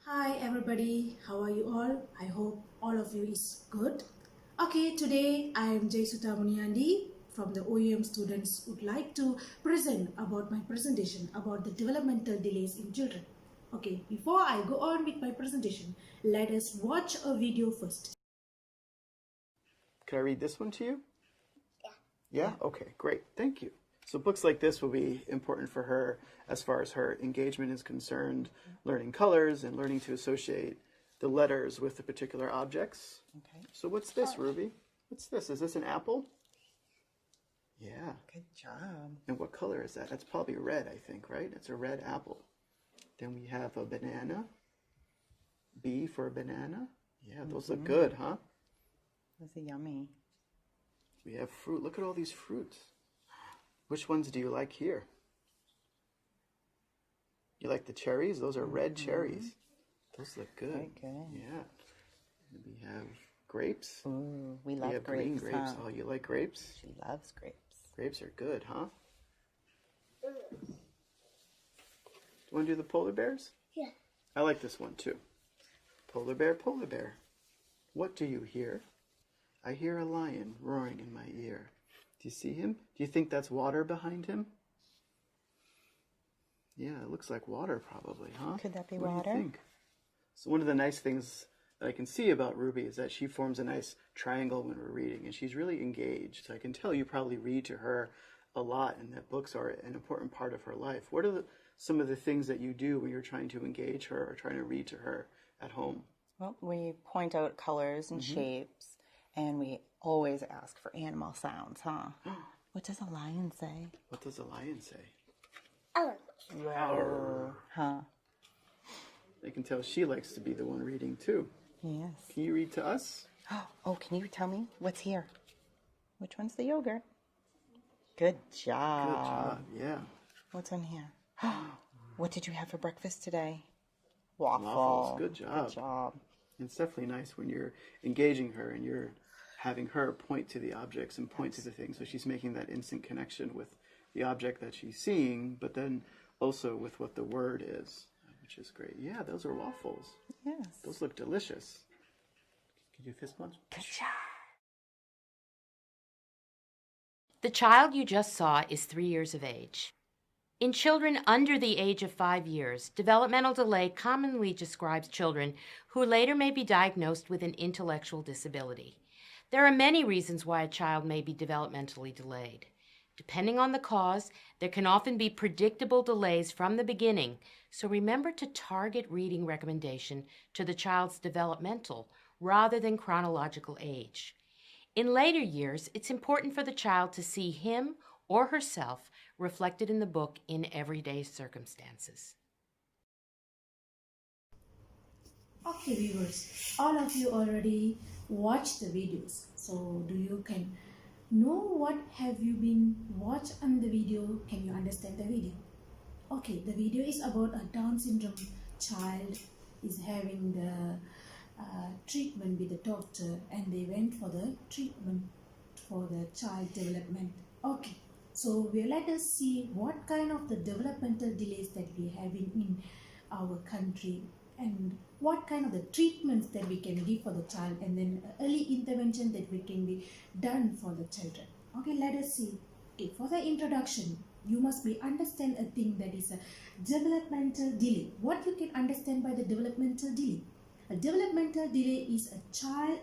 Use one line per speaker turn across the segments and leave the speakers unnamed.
Hi everybody, how are you all? I hope all of you is good. Okay, today I am Jaisuta Muniandi from the OEM students would like to present about my presentation about the developmental delays in children. Okay, before I go on with my presentation, let us watch a video first.
Can I read this one to you? Yeah? Okay, great. Thank you. So books like this will be important for her as far as her engagement is concerned, learning colors and learning to associate the letters with the particular objects.
Okay.
So what's this, Ruby? What's this? Is this an apple? Yeah.
Good job.
And what color is that? That's probably red, I think, right? It's a red apple. Then we have a banana. B for banana. Yeah, those look good, huh?
Those are yummy.
We have fruit. Look at all these fruits. Which ones do you like here? You like the cherries? Those are red cherries. Those look good.
Very good.
Yeah. And we have grapes.
Ooh, we
We
love
have green
grapes.
grapes.
Huh?
Oh, you like grapes?
She loves grapes.
Grapes are good, huh? Do you want to do the polar bears?
Yeah.
I like this one too. Polar bear, polar bear. What do you hear? I hear a lion roaring in my ear. Do you see him? Do you think that's water behind him? Yeah, it looks like water probably, huh?
Could that be
What
water?
do you think? So one of the nice things that I can see about Ruby is that she forms a nice triangle when we're reading, and she's really engaged. So I can tell you probably read to her a lot and that books are an important part of her life. What are some of the things that you do when you're trying to engage her or trying to read to her at home?
Well, we point out colors and shapes, and we always ask for animal sounds, huh? What does a lion say?
What does a lion say?
Oh,
Huh?
I can tell she likes to be the one reading too.
Yes.
Can you read to us?
Oh, can you tell me what's here? Which one's the yogurt? Good job.
Good job, yeah.
What's in here? What did you have for breakfast today? Waffle.
Waffles, good job.
Good job.
It's definitely nice when you're engaging her and you're having her point to the objects and point to the things. So she's making that instant connection with the object that she's seeing, but then also with what the word is, which is great. Yeah, those are waffles.
Yes.
Those look delicious. Can you fist punch?
Good job.
The child you just saw is 3 years of age. In children under the age of 5 years, developmental delay commonly describes children who later may be diagnosed with an intellectual disability. There are many reasons why a child may be developmentally delayed. Depending on the cause, there can often be predictable delays from the beginning, so remember to target reading recommendation to the child's developmental rather than chronological age. In later years, it's important for the child to see him or herself reflected in the book in everyday circumstances.
Okay viewers, all of you already watched the videos. So do you can know what have you been watched on the video? Can you understand the video? Okay, the video is about a Down syndrome child is having the treatment with the doctor, and they went for the treatment for the child development. Okay, so let us see what kind of the developmental delays that we have in our country, and what kind of the treatments that we can give for the child, and then early intervention that we can be done for the children. Okay, let us see. Okay, for the introduction, you must be understand a thing that is a developmental delay. What you can understand by the developmental delay? A developmental delay is a child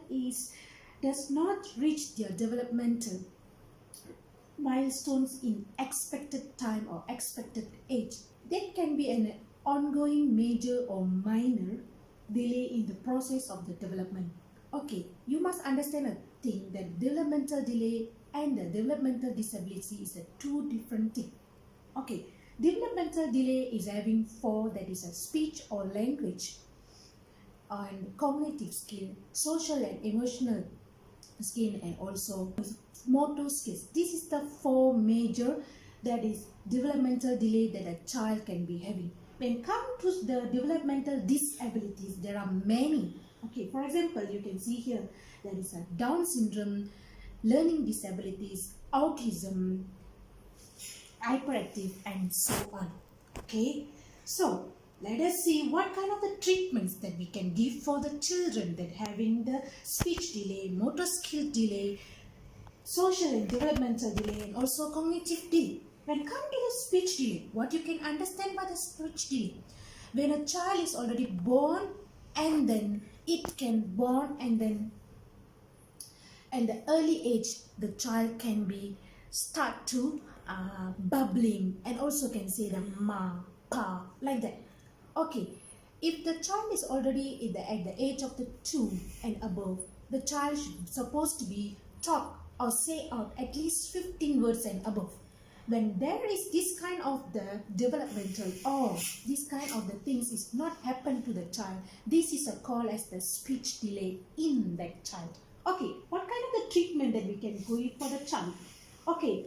does not reach their developmental milestones in expected time or expected age. That can be an ongoing major or minor delay in the process of the development. Okay, you must understand a thing that developmental delay and the developmental disability is a two different things. Okay, developmental delay is having four, that is a speech or language and cognitive skill, social and emotional skill, and also motor skills. This is the four major that is developmental delay that a child can be having. When come to the developmental disabilities, there are many. Okay, for example, you can see here there is a Down syndrome, learning disabilities, autism, hyperactive, and so on. Okay, so let us see what kind of the treatments that we can give for the children that having the speech delay, motor skill delay, social and developmental delay, and also cognitive delay. When come to the speech delay, what you can understand by the speech delay? When a child is already born and then it can born and then at the early age the child can be start to bubbling and also can say the ma, pa, like that. Okay, if the child is already at the age of the 2 and above, the child should supposed to be talk or say out at least 15 words and above. When there is this kind of the developmental or this kind of the things is not happen to the child, this is a call as the speech delay in that child. Okay, what kind of the treatment that we can give for the child? Okay,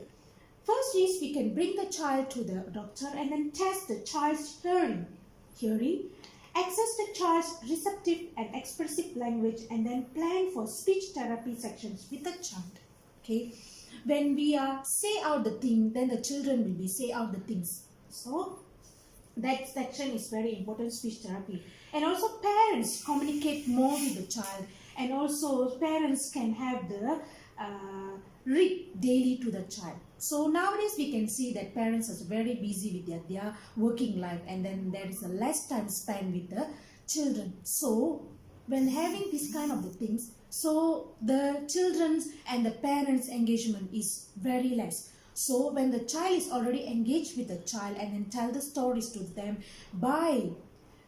first is we can bring the child to the doctor and then test the child's hearing, access the child's receptive and expressive language, and then plan for speech therapy sections with the child. Okay, when we say out the thing, then the children will be say out the things. So that section is very important, speech therapy. And also parents communicate more with the child, and also parents can have the read daily to the child. So nowadays we can see that parents are very busy with their working life, and then there is a less time spent with the children. So when having this kind of the things, so the children's and the parents engagement is very less. So when the child is already engaged with the child and then tell the stories to them by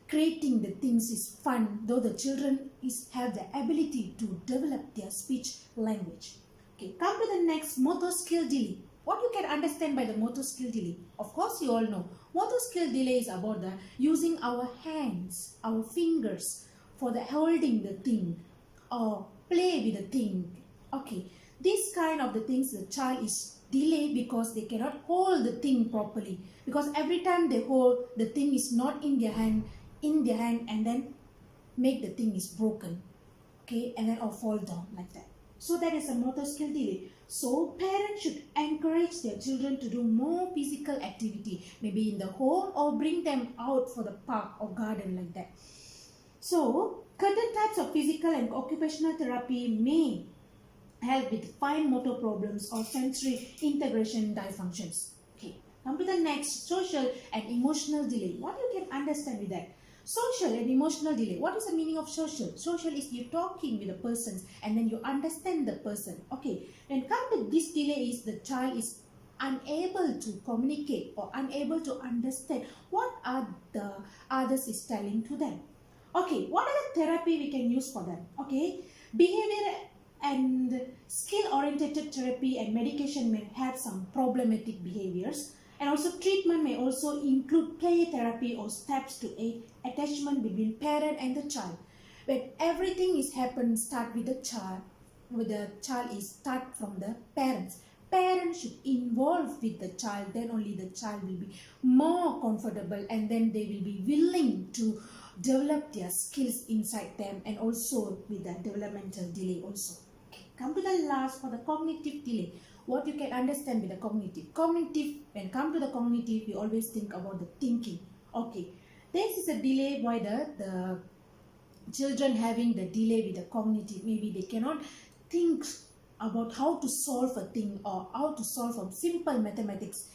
creating the things is fun, though the children have the ability to develop their speech language. Okay, come to the next, motor skill delay. What you can understand by the motor skill delay? Of course you all know motor skill delay is about the using our hands, our fingers for the holding the thing or play with the thing. Okay, this kind of the things the child is delayed because they cannot hold the thing properly, because every time they hold the thing is not in their hand and then make the thing is broken, okay, and then or fall down like that. So that is a motor skill delay. So parents should encourage their children to do more physical activity, maybe in the home or bring them out for the park or garden like that. So certain types of physical and occupational therapy may help with fine motor problems or sensory integration dysfunctions. Okay, come to the next, social and emotional delay. What you can understand with that? Social and emotional delay. What is the meaning of social? Social is you talking with the persons and then you understand the person. Okay, when come to this delay is the child is unable to communicate or unable to understand what are the others is telling to them. Okay, what are the therapy we can use for them? Okay, behavior and skill-oriented therapy and medication may have some problematic behaviors, and also treatment may also include play therapy or steps to aid attachment between parent and the child. When everything is happen start with the child, is start from the parents. Parents should involve with the child, then only the child will be more comfortable and then they will be willing to develop their skills inside them, and also with the developmental delay also. Okay, come to the last for the cognitive delay. What you can understand with the cognitive. When come to the cognitive, we always think about the thinking. Okay, this is a delay why the children having the delay with the cognitive. Maybe they cannot think about how to solve a thing or how to solve a simple mathematics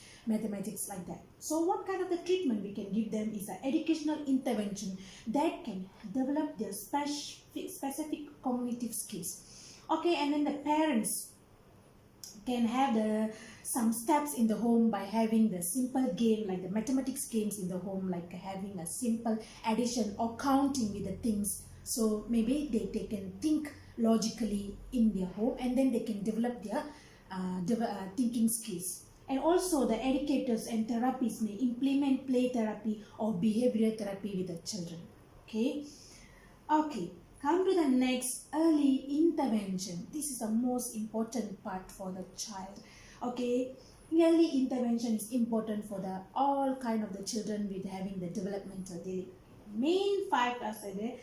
like that. So what kind of the treatment we can give them is an educational intervention that can develop their specific cognitive skills. Okay, and then the parents can have some steps in the home by having the simple game like the mathematics games in the home, like having a simple addition or counting with the things. So maybe they can think logically in their home and then they can develop their thinking skills. And also the educators and therapists may implement play therapy or behavioral therapy with the children. Okay, come to the next, early intervention. This is the most important part for the child. Okay, early intervention is important for the all kind of the children with having the developmental delay. Main 5 are the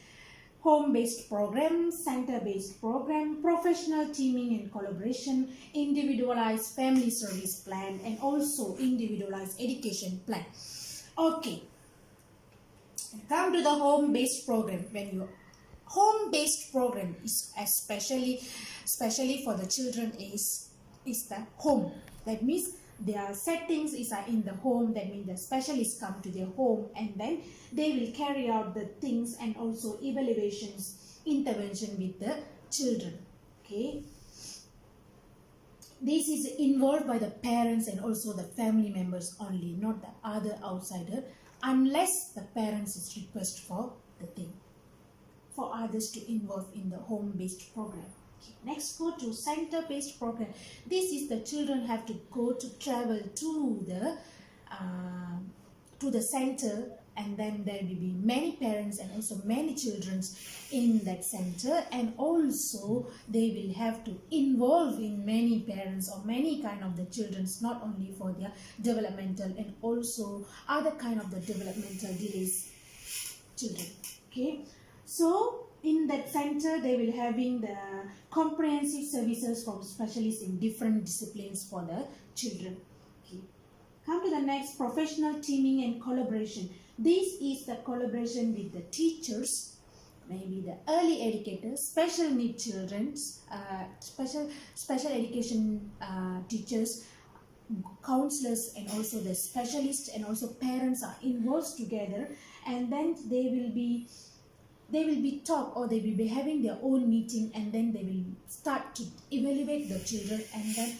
home-based program, center-based program, professional teaming and collaboration, individualized family service plan, and also individualized education plan. Okay, come to the home-based program. When you home-based program is especially for the children is the home. That means their settings is in the home. That means the specialists come to their home and then they will carry out the things and also evaluations, intervention with the children. Okay. This is involved by the parents and also the family members only, not the other outsider, unless the parents is request for the thing, for others to involve in the home-based program. Okay. Next, go to center-based program. This is the children have to travel to the center, and then there will be many parents and also many children in that center, and also they will have to involve in many parents or many kind of the children, not only for their developmental and also other kind of the developmental delays children. Okay, so in that center they will having the comprehensive services from specialists in different disciplines for the children. Okay. Come to the next, professional teaming and collaboration. This is the collaboration with the teachers, maybe the early educators, special need children, special education teachers, counselors, and also the specialists and also parents are involved together, and then they will be talk, or they will be having their own meeting, and then they will start to evaluate the children and then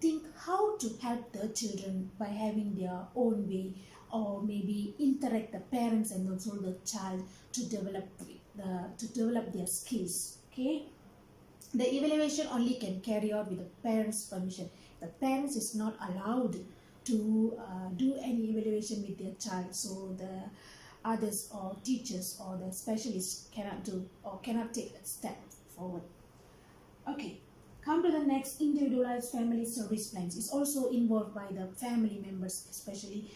think how to help the children by having their own way, or maybe interact the parents and also the child to develop their skills. Okay, the evaluation only can carry out with the parents' permission. The parents is not allowed to do any evaluation with their child, so the others or teachers or the specialists cannot do or cannot take a step forward. Okay, come to the next, individualized family service plans. Is also involved by the family members, especially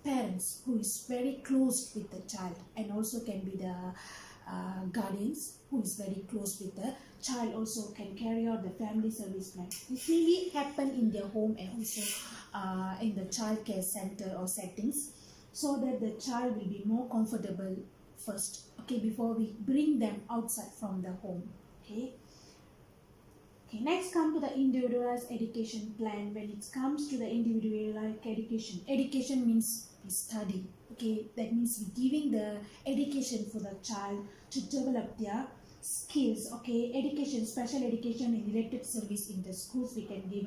parents who is very close with the child, and also can be the guardians who is very close with the child, also can carry out the family service plan. This really happen in their home and also in the child care center or settings, so that the child will be more comfortable first, okay, before we bring them outside from the home. Okay. Okay, next come to the individualized education plan. When it comes to the individualized education, education means we study. Okay, that means we giving the education for the child to develop their skills. Okay, education, special education and related service in the schools we can give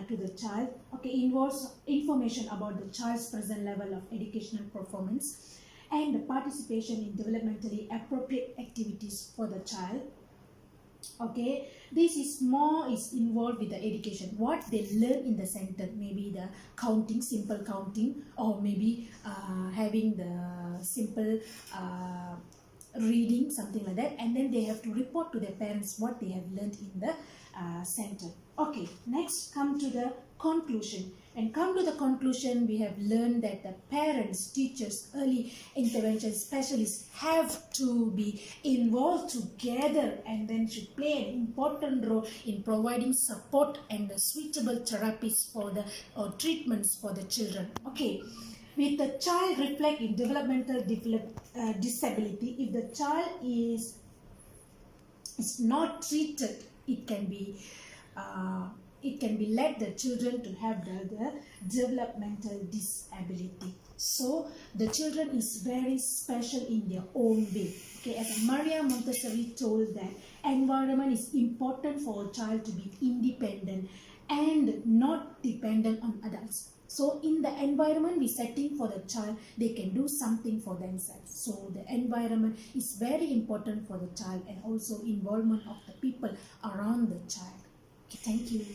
to the child. Okay, involves information about the child's present level of educational performance and the participation in developmentally appropriate activities for the child. Okay, this is involved with the education, what they learn in the center, maybe the counting, simple counting, or maybe having the simple reading, something like that, and then they have to report to their parents what they have learned in the center. Okay, next come to the conclusion. And come to the conclusion, we have learned that the parents, teachers, early intervention specialists have to be involved together and then should play an important role in providing support and the suitable therapies for the or treatments for the children. Okay, with the child reflect in developmental disability, if the child is not treated, it can be led the children to have the developmental disability. So the children is very special in their own way. Okay, as Maria Montessori told that environment is important for a child to be independent and not dependent on adults. So in the environment we setting for the child, they can do something for themselves. So the environment is very important for the child, and also involvement of the people around the child. Okay, thank you.